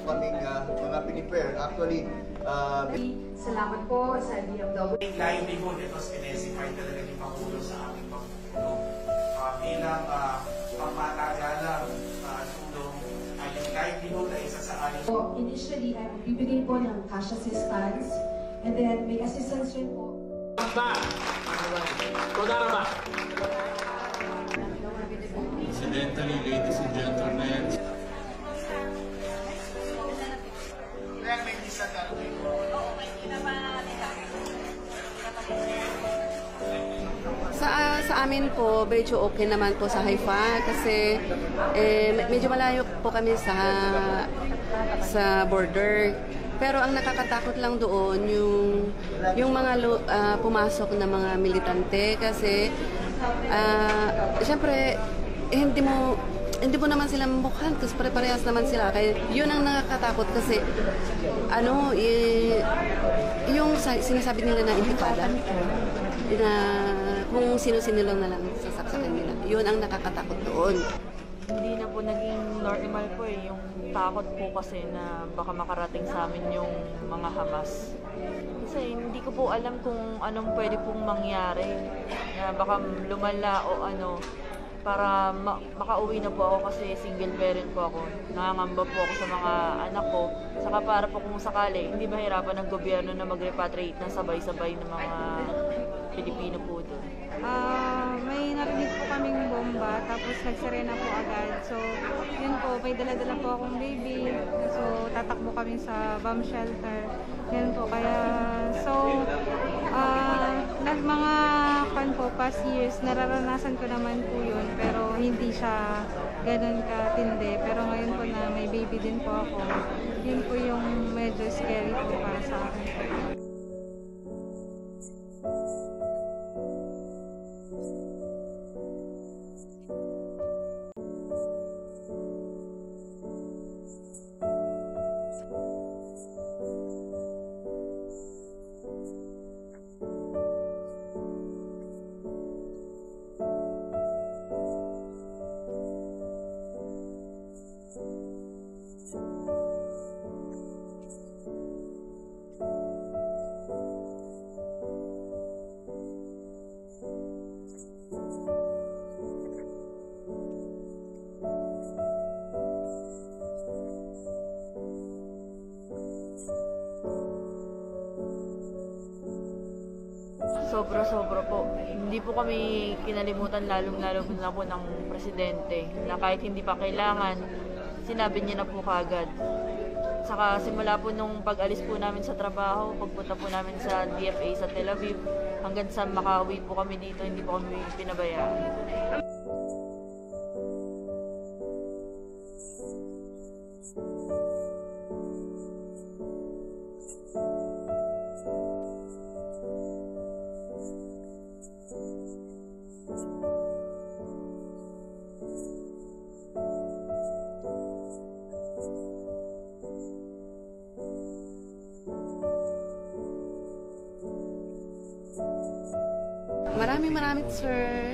kaming mga pinipare. Actually, salamat po sa DMW. Livelihood, ito specify talaga ni Pangulo sa aming Pangulo. Bilang pangmatagalang tulong, yung livelihood ay isa sa aling. So, initially, bibigay po ng cash assistance and then may assistance rin po. Incidentally, ladies and gentlemen, sa amin po, medyo okay naman po sa Haifa kasi medyo malayo po kami sa border. Pero ang nakakatakot lang doon yung mga pumasok na mga militante kasi siyempre hindi mo naman sila mukhaan kasi pare-parehas naman sila. Kaya yun ang nakakatakot kasi yung sinasabi nila na intifada na kung sino-sino lang na lang sasaksakan nila. Yun ang nakakatakot doon. Hindi na po naging normal po yung takot po kasi na baka makarating sa amin yung mga Hamas. Kasi hindi ko po alam kung anong pwede pong mangyari. Na baka lumala o para makauwi na po ako kasi single parent po ako. Nangangamba po ako sa mga anak ko. Saka para po kung sakali, hindi mahirapan ng gobyerno na mag-repatriate ng sabay-sabay ng mga Pilipino po doon. May narinig po kaming bomba, tapos nagsirena po agad. So, yun po, may dala-dala po akong baby. So, tatakbo kami sa bomb shelter. Yun po, kaya, mga past years, nararanasan ko naman po yun, pero hindi siya ganun katindi. Pero ngayon po na may baby din po ako, yun po yung medyo scary po para sa akin. Sobra-sobra po. Hindi po kami kinalimutan lalong-lalo na po ng presidente na kahit hindi pa kailangan, sinabi niya na po kagad. Saka simula po nung pag-alis po namin sa trabaho, pagpunta po namin sa DFA sa Tel Aviv, hanggang sa makauwi po kami dito, hindi po kami pinabayaan. Maraming sir.